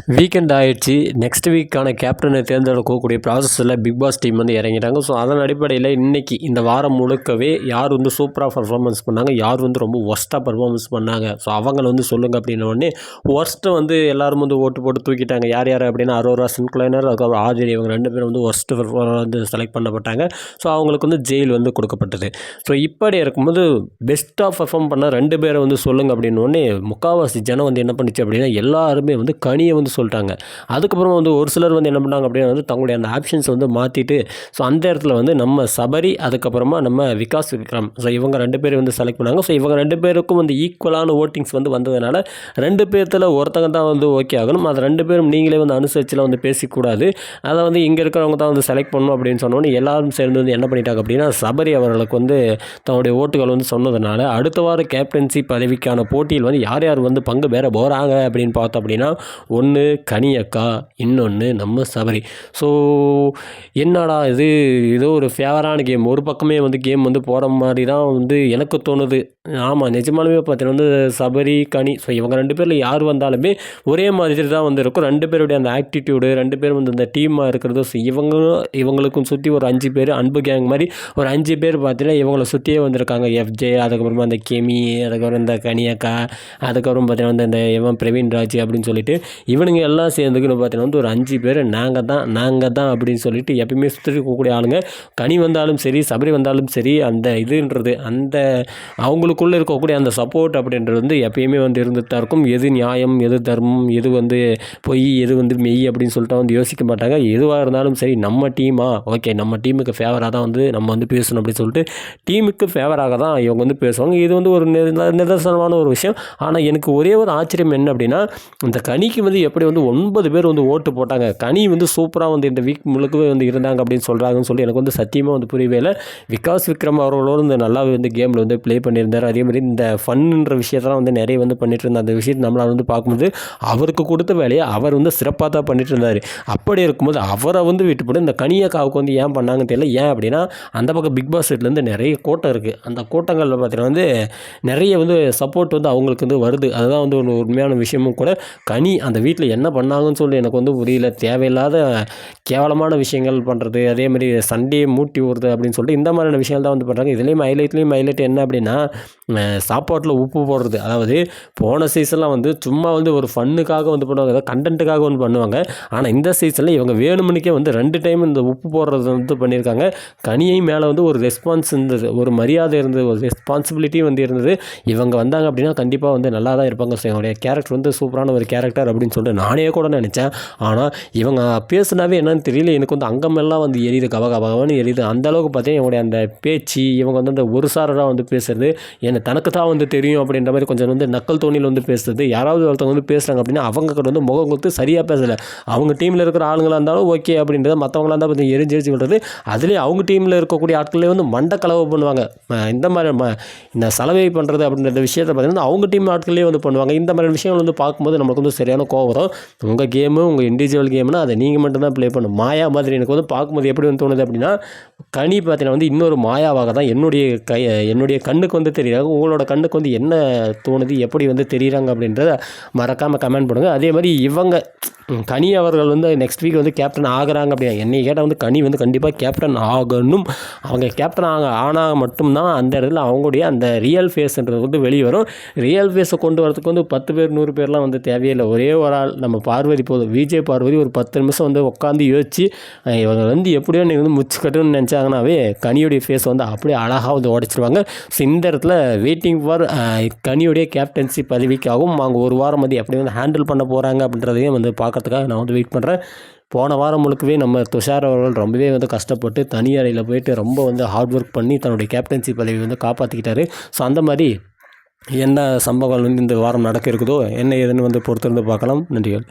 Weekend ஆயிடுச்சு. Next வீக்கான கேப்டனை தேர்ந்தெடுக்கக்கூடிய ப்ராசஸில் பிக் பாஸ் டீம் வந்து இறங்கிட்டாங்க. ஸோ அதன் அடிப்படையில் இன்றைக்கி இந்த வாரம் முழுக்கவே யார் வந்து சூப்பராக பர்ஃபார்மன்ஸ் பண்ணாங்க, யார் வந்து ரொம்ப ஒர்ஸ்ட்டாக பர்ஃபார்மன்ஸ் பண்ணாங்க, ஸோ அவங்கள வந்து சொல்லுங்கள் அப்படின்னோடனே ஒர்ஸ்ட்டு வந்து எல்லாரும் வந்து ஓட்டு போட்டு தூக்கிட்டாங்க. யார் யார் அப்படின்னா அரோரா சின்க்ளைனர், அதுக்கப்புறம் ஆதிரி, இவங்க 2 பேரும் வந்து ஒர்ஸ்ட்டு வந்து செலக்ட் பண்ணப்பட்டாங்க. ஸோ அவங்களுக்கு வந்து ஜெயில் வந்து கொடுக்கப்பட்டது. ஸோ இப்படி இருக்கும்போது பெஸ்ட்டாக பர்ஃபார்ம் பண்ண 2 பேரை வந்து சொல்லுங்கள் அப்படின்னோடனே முக்கால்வாசி ஜனம் வந்து என்ன பண்ணிச்சு அப்படின்னா எல்லாருமே வந்து கனியை வந்து சொல்லிட்டாங்க. அதுக்கப்புறம் வந்து ஒரு சிலர் வந்து என்ன பண்ணாங்க அப்படின்னா வந்து தங்களுடைய அந்த ஆப்ஷன்ஸ் வந்து மாற்றிட்டு, ஸோ அந்த இடத்துல வந்து நம்ம சபரி, அதுக்கப்புறமா நம்ம விகாஸ் விக்ரம், ஸோ இவங்க 2 பேரும் வந்து செலக்ட் பண்ணாங்க. ஸோ இவங்க 2 பேருக்கும் வந்து ஈக்குவலான ஓட்டிங்ஸ் வந்து வந்ததுனால 2 பேர்த்தில் ஒருத்தங்க தான் வந்து ஓகே ஆகணும். அது 2 பேரும் நீங்களே வந்து அனுசரிச்சுலாம் வந்து பேசிக்கூடாது. அதை வந்து இங்கே இருக்கிறவங்க தான் வந்து செலக்ட் பண்ணணும் அப்படின்னு சொன்னோன்னே எல்லாரும் சேர்ந்து வந்து என்ன பண்ணிட்டாங்க அப்படின்னா சபரி அவர்களுக்கு வந்து தன்னுடைய ஓட்டுகள் வந்து சொன்னதுனால அடுத்த வாரம் கேப்டன்சி பதவிக்கான போட்டியில் வந்து யார் யார் வந்து பங்கு பெற போகிறாங்க அப்படின்னு பார்த்தோம் அப்படின்னா ஒன்று கனி அக்கா, இன்னொன்று நம்ம சபரி. ஸோ என்னடா இது, ஏதோ ஒரு ஃபேவரான கேம், ஒரு பக்கமே வந்து கேம் வந்து போகிற மாதிரி தான் வந்து எனக்கு தோணுது. ஆமாம், நிஜமாலுமே பார்த்தீங்கன்னா வந்து சபரி, கனி, ஸோ இவங்க 2 பேரில் யார் வந்தாலுமே ஒரே மாதிரி தான் வந்து இருக்கும். 2 பேருடைய அந்த ஆக்டிடியூடு, 2 பேரும் வந்து இந்த டீமாக இருக்கிறது. ஸோ இவங்களுக்கும் சுற்றி ஒரு 5 பேர் அன்பு கேங் மாதிரி ஒரு 5 பேர் பார்த்தீங்கன்னா இவங்களை சுற்றியே வந்திருக்காங்க. எஃப்ஜே, அதுக்கப்புறமா அந்த கெமி, அதுக்கப்புறம் இந்த கனியக்கா, அதுக்கப்புறம் பார்த்தீங்கன்னா வந்து இந்த இவன் பிரவீன் ராஜ் அப்படின்னு சொல்லிட்டு இவனுங்க எல்லாம் சேர்ந்துக்குன்னு பார்த்தீங்கன்னா வந்து ஒரு 5 பேர் நாங்கள் தான் அப்படின்னு சொல்லிட்டு எப்பயுமே சுற்றி இருக்கக்கூடிய ஆளுங்க. கனி வந்தாலும் சரி, சபரி வந்தாலும் சரி, அந்த இதுன்றது அந்த அவங்களுக்குள்ளே இருக்கக்கூடிய அந்த சப்போர்ட் அப்படின்றது வந்து எப்பயுமே வந்து இருந்துட்டு தான் இருக்கும். எது நியாயம், எது தர்மம், எது வந்து பொய், எது வந்து மெய் அப்படின்னு சொல்லிட்டு வந்து யோசிக்க மாட்டாங்க. எதுவாக இருந்தாலும் சரி நம்ம டீமா, ஓகே நம்ம டீமுக்கு ஃபேவராக தான் வந்து நம்ம வந்து பேசணும் அப்படின்னு சொல்லிட்டு டீமுக்கு ஃபேவராக தான் இவங்க வந்து பேசுவாங்க. இது வந்து ஒரு நிதர்சனமான ஒரு விஷயம். ஆனால் எனக்கு ஒரே ஒரு ஆச்சரியம் என்ன அப்படின்னா இந்த கனிக்கு வந்து எப்படி வந்து 9 பேர் வந்து ஓட்டு போட்டாங்க. கனி வந்து சூப்பராக வந்து இந்த வீக் முழுக்கவே வந்து இருந்தாங்க அப்படின்னு சொல்கிறாங்கன்னு சொல்லி எனக்கு வந்து சத்தியமாக வந்து புரியவே இல்லை. விகாஸ் விக்ரம் அவர்களோடு இந்த நல்லாவே வந்து கேமில் வந்து ப்ளே பண்ணியிருந்தார். அதே மாதிரி இந்த ஃபன்ன்ற விஷயத்தெல்லாம் வந்து நிறைய வந்து பண்ணிட்டு இருந்தார். அந்த விஷயத்தை நம்மளால் வந்து பார்க்கும்போது அவருக்கு கொடுத்த வேலையை அவர் வந்து சிறப்பாக தான் பண்ணிட்டு இருந்தார். அப்படி இருக்கும்போது அவரை வந்து விட்டுப்பட்டு இந்த கனியக்காவுக்கு வந்து ஏன் பண்ணாங்கன்னு தெரியல. ஏன் அப்படின்னா அந்த பக்கம் பிக் பாஸ் வீட்டிலேருந்து நிறைய கோட்டம் இருக்குது. அந்த கோட்டங்களில் பார்த்தீங்கன்னா வந்து நிறைய வந்து சப்போர்ட் வந்து அவங்களுக்கு வந்து வருது. அதுதான் வந்து ஒரு உண்மையான விஷயமும் கூட. கனி அந்த வீட்டில் என்ன பண்ணாங்கன்னு சொல்லி எனக்கு வந்து புரியல. தேவையில்லாத கேவலமான விஷயங்கள் பண்ணுறது, அதேமாதிரி சண்டையை மூட்டி விடுறது அப்படின்னு சொல்லிட்டு இந்த மாதிரியான விஷயங்கள் தான் வந்து பண்ணுறாங்க. இதுலேயும் ஹைலைட் என்ன அப்படின்னா சாப்பாட்டில் உப்பு போடுறது. அதாவது போன சீசன்லாம் வந்து சும்மா வந்து ஒரு ஃபன்னுக்காக வந்து பண்ணுவாங்க, ஏதாவது கண்டென்ட்டுக்காக வந்து பண்ணுவாங்க. ஆனால் இந்த சீசனில் இவங்க வேணுமணிக்கே வந்து 2 டைம் இந்த உப்பு போடுறது வந்து பண்ணியிருக்காங்க. கனியை மேலே வந்து ஒரு ரெஸ்பான்ஸ் இருந்தது, ஒரு மரியாதை இருந்தது, ஒரு ரெஸ்பான்சிபிலிட்டி வந்து இருந்தது. இவங்க வந்தாங்க அப்படின்னா கண்டிப்பாக வந்து நல்லா தான் இருப்பாங்க. ஸோ இவங்களுடைய கேரக்டர் வந்து சூப்பரான ஒரு கேரக்டர் அப்படின்னு சொல்லிட்டு நானே கூட நினச்சேன். ஆனால் இவங்க பேசுனாவே என்னன்னு தெரியல, எனக்கு வந்து அங்கமெல்லாம் வந்து எரியுது, கவகவன்னு எரியுது. அந்தளவுக்கு பார்த்தீங்கன்னா இவங்களுடைய அந்த பேச்சு, இவங்க வந்து அந்த ஒரு சாரராக வந்து பேசுறது, என்னை தனக்கு தான் வந்து தெரியும் அப்படின்ற மாதிரி கொஞ்சம் வந்து நக்கல் தோணியில் வந்து பேசுறது. யாராவது ஒருத்தவங்க வந்து பேசுகிறாங்க அப்படின்னா அவங்க கிட்ட வந்து முகம் கொடுத்து சரியாக பேசலை. அவங்க டீமில் இருக்கிற ஆளுங்களாக இருந்தாலும் ஓகே அப்படின்றத, மற்றவங்களாக இருந்தால் பார்த்தீங்கன்னா எரிஞ்சு விடுறது. அதுலேயே அவங்க டீமில் இருக்கக்கூடிய ஆட்களே வந்து மண்டை கலவை பண்ணுவாங்க. இந்த மாதிரி இந்த சலவை பண்ணுறது அப்படின்ற விஷயத்தை பார்த்தீங்கன்னா அவங்க டீம் ஆட்களே வந்து பண்ணுவாங்க. இந்த மாதிரி விஷயங்கள் வந்து பார்க்கும்போது நம்மளுக்கு வந்து சரியான கோவம் வரும். உங்கள் கேமு, உங்கள் இண்டிவிஜுவல் கேம்னா அதை நீங்கள் மட்டும்தான் ப்ளே பண்ணணும். மாயா மாதிரி எனக்கு வந்து பார்க்கும்போது எப்படி வந்து தோணுது அப்படின்னா கனி பார்த்தீங்கன்னா வந்து இன்னொரு மாயாவாக தான் என்னுடைய கண்ணுக்கு வந்து தெரியுறாங்க. உங்களோட கண்ணுக்கு வந்து என்ன தோணுது, எப்படி வந்து தெரியுறாங்க அப்படின்றத மறக்காமல் கமெண்ட் பண்ணுங்கள். அதே மாதிரி இவங்க கனி அவர்கள் வந்து நெக்ஸ்ட் வீக் வந்து கேப்டன் ஆகிறாங்க அப்படின்னா என்னை கேட்டால் வந்து கனி வந்து கண்டிப்பாக கேப்டன் ஆகணும். அவங்க கேப்டன் ஆனால் மட்டும்தான் அந்த இடத்துல அவங்களுடைய அந்த ரியல் ஃபேஸ்ன்றது வந்து வெளியே வரும். ரியல் ஃபேஸை கொண்டு வரதுக்கு வந்து 10 பேர் 100 பேர்லாம் வந்து தேவையில்லை. ஒரே ஒரு ஆள் நம்ம பார்வதி போதும். விஜய் பார்வதி ஒரு 10 நிமிஷம் வந்து உட்காந்து யோசிச்சு இவங்க வந்து எப்படியோ நீங்கள் வந்து முச்சு கட்டுன்னு நினச்சாங்கன்னாவே கனியுடைய ஃபேஸ் வந்து அப்படியே அழகாக வந்து உடச்சிருவாங்க. ஸோ இந்த இடத்துல வெயிட்டிங் ஃபார் கனியுடைய கேப்டன்சி பதவிக்காகவும் அவங்க ஒரு வாரம் வந்து எப்படி வந்து ஹேண்டில் பண்ண போகிறாங்க அப்படின்றதையும் வந்து பார்க்கறதுக்காக நான் வந்து வெயிட் பண்ணுறேன். போன வாரம் முழுக்கவே நம்ம துஷார் அவர்கள் ரொம்பவே வந்து கஷ்டப்பட்டு தனி அறையில் போயிட்டு ரொம்ப வந்து ஹார்ட் ஒர்க் பண்ணி தன்னுடைய கேப்டன்சி பதவி வந்து காப்பாற்றிக்கிட்டாரு. ஸோ அந்த மாதிரி என்ன சம்பவங்கள் வந்து இந்த வாரம் நடக்க இருக்குதோ என்ன ஏதுன்னு வந்து பொறுத்திருந்து பார்க்கலாம். நன்றிகள்.